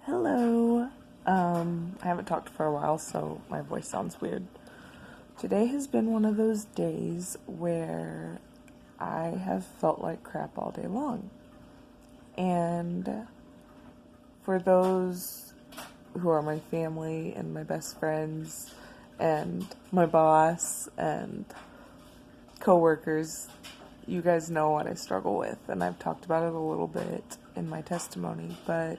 Hello. I haven't talked for a while, so my voice sounds weird. Today has been one of those days where I have felt like crap all day long. And for those who are my family and my best friends and my boss and coworkers, you guys know what I struggle with, and I've talked about it a little bit in my testimony, but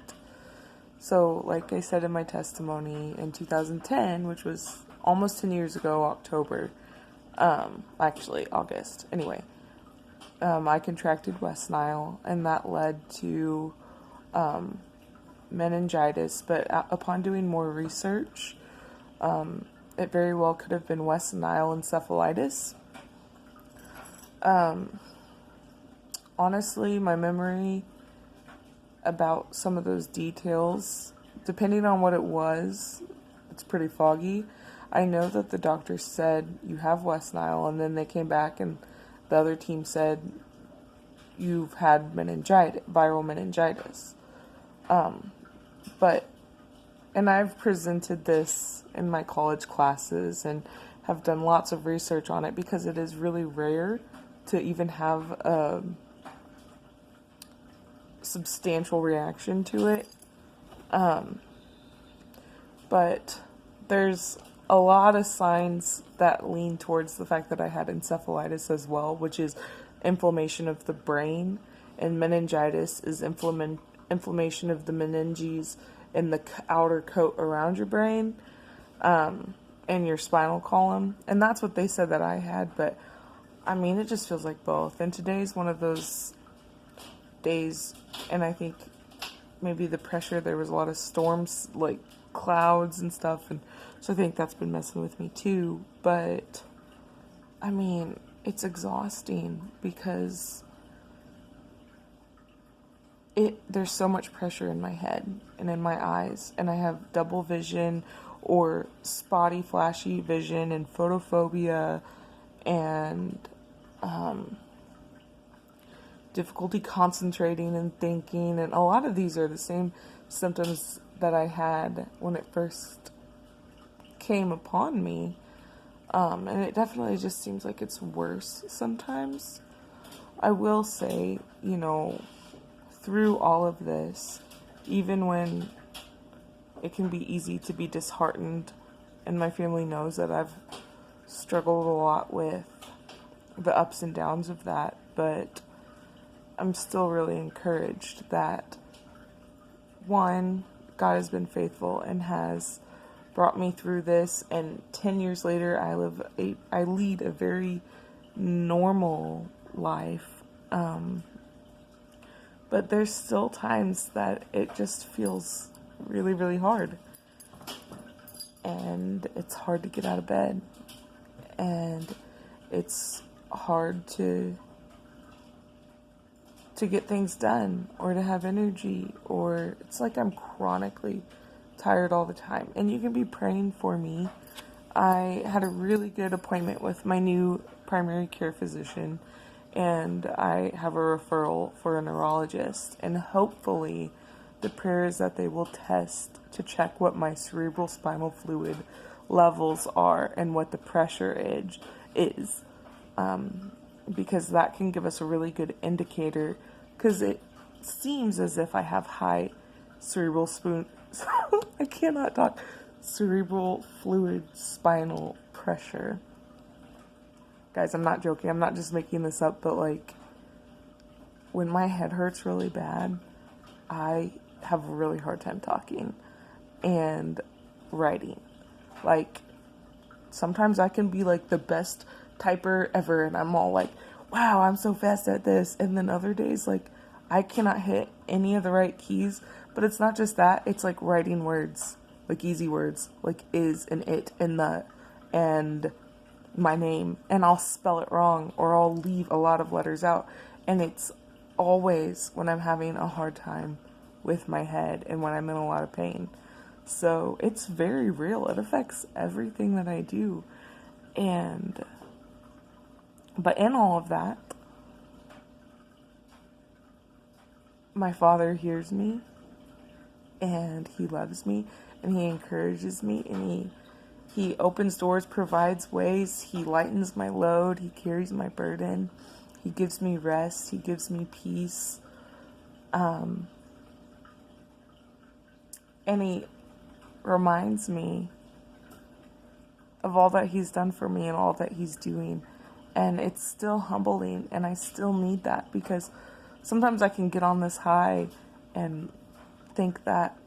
so, like I said in my testimony, in 2010, which was almost 10 years ago, October, actually August, anyway, I contracted West Nile, and that led to meningitis. But upon doing more research, it very well could have been West Nile encephalitis. Honestly, my memory about some of those details, depending on what it was, it's pretty foggy. I know that the doctor said you have West Nile, and then they came back and the other team said you've had meningitis, viral meningitis. But and I've presented this in my college classes and have done lots of research on it because it is really rare to even have a substantial reaction to it. But there's a lot of signs that lean towards the fact that I had encephalitis as well, which is inflammation of the brain, and meningitis is inflammation of the meninges in the outer coat around your brain, and your spinal column. And that's what they said that I had, but I mean, it just feels like both. And today's one of those days, and I think maybe the pressure, there was a lot of storms, like clouds and stuff, and so I think that's been messing with me too. But I mean, it's exhausting because there's so much pressure in my head and in my eyes, and I have double vision or spotty flashy vision and photophobia and difficulty concentrating and thinking, and a lot of these are the same symptoms that I had when it first came upon me, and it definitely just seems like it's worse sometimes. I will say, through all of this, even when it can be easy to be disheartened, and my family knows that I've struggled a lot with the ups and downs of that, but I'm still really encouraged that, one, God has been faithful and has brought me through this, and 10 years later I lead a very normal life, but there's still times that it just feels really, really hard, and it's hard to get out of bed, and it's hard to get things done or to have energy, or it's like I'm chronically tired all the time. And you can be praying for me. I had a really good appointment with my new primary care physician, and I have a referral for a neurologist, and hopefully the prayer is that they will test to check what my cerebral spinal fluid levels are and what the pressure is, because that can give us a really good indicator, because it seems as if I have high cerebral I cannot talk. Cerebral fluid spinal pressure. Guys, I'm not joking. I'm not just making this up, but like, when my head hurts really bad, I have a really hard time talking and writing. Like, sometimes I can be like the best typer ever, and I'm all like, wow, I'm so fast at this. And then other days, like, I cannot hit any of the right keys. But it's not just that, it's like writing words, like easy words, like is and it and the and my name, and I'll spell it wrong, or I'll leave a lot of letters out, and it's always when I'm having a hard time with my head and when I'm in a lot of pain. So it's very real. It affects everything that I do. But in all of that, my Father hears me, and he loves me, and he encourages me, and he opens doors, provides ways, he lightens my load, he carries my burden, he gives me rest, he gives me peace, and he reminds me of all that he's done for me and all that he's doing. And it's still humbling, and I still need that, because sometimes I can get on this high and think that,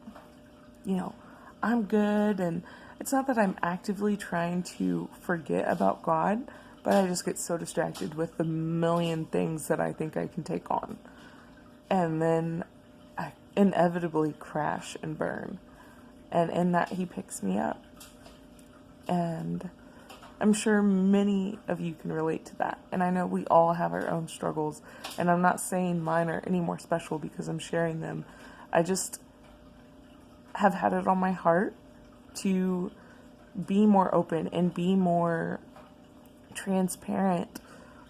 I'm good, and it's not that I'm actively trying to forget about God, but I just get so distracted with the million things that I think I can take on. And then I inevitably crash and burn. And in that, he picks me up. And I'm sure many of you can relate to that. And I know we all have our own struggles. And I'm not saying mine are any more special because I'm sharing them. I just have had it on my heart to be more open and be more transparent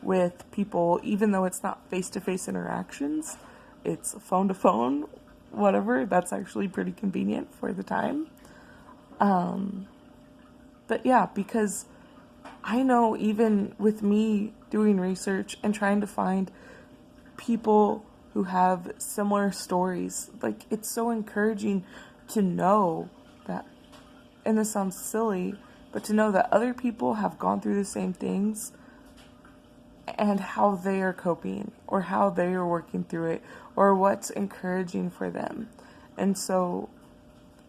with people, even though it's not face-to-face interactions. It's phone-to-phone, whatever. That's actually pretty convenient for the time. But yeah, because I know even with me doing research and trying to find people who have similar stories, like, it's so encouraging to know that, and this sounds silly, but to know that other people have gone through the same things and how they are coping or how they are working through it or what's encouraging for them. And so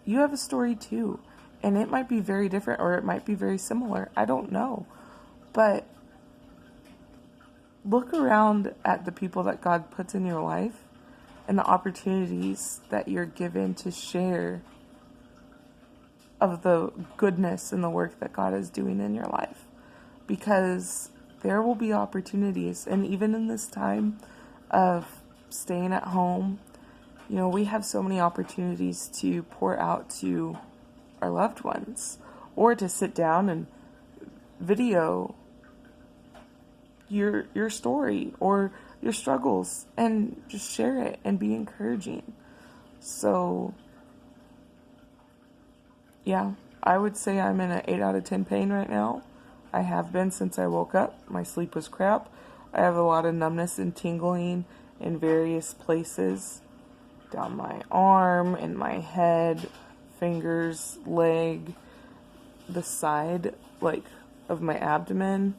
you have a story too, and it might be very different or it might be very similar. I don't know. But look around at the people that God puts in your life and the opportunities that you're given to share of the goodness and the work that God is doing in your life. Because there will be opportunities. And even in this time of staying at home, we have so many opportunities to pour out to our loved ones, or to sit down and video your story or your struggles and just share it and be encouraging. So yeah, I would say I'm in an 8 out of 10 pain right now. I have been since I woke up. My sleep was crap. I have a lot of numbness and tingling in various places. Down my arm, in my head, fingers, leg, the side, of my abdomen.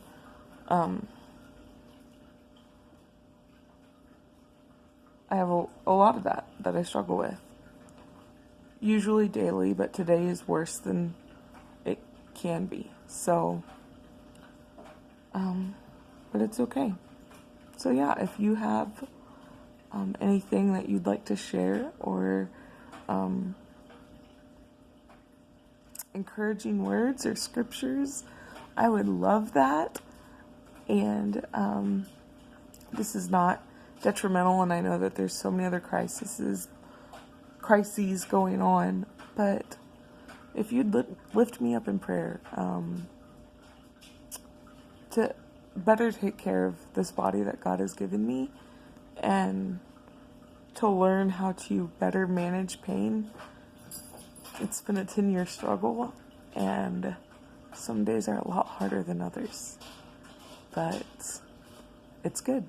I have a lot of that I struggle with. Usually daily, but today is worse than it can be. So, but it's okay. So yeah, if you have anything that you'd like to share or encouraging words or scriptures, I would love that. And this is not detrimental, and I know that there's so many other crises going on, but if you'd lift me up in prayer to better take care of this body that God has given me, and to learn how to better manage pain. It's been a 10-year struggle, and some days are a lot harder than others, but it's good.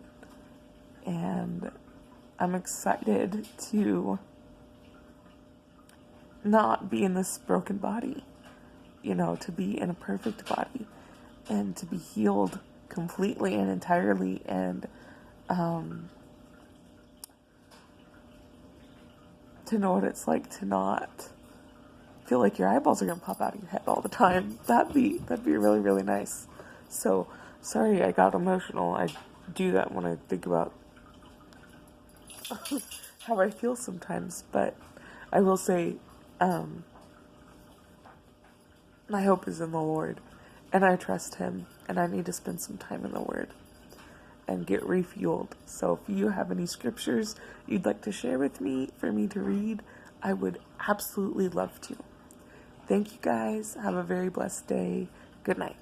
And I'm excited to not be in this broken body, to be in a perfect body and to be healed completely and entirely, and to know what it's like to not feel like your eyeballs are going to pop out of your head all the time. That'd be really, really nice. So, sorry I got emotional. I do that when I think about how I feel sometimes, but I will say, my hope is in the Lord, and I trust Him, and I need to spend some time in the Word and get refueled. So if you have any scriptures you'd like to share with me for me to read, I would absolutely love to. Thank you guys. Have a very blessed day. Good night.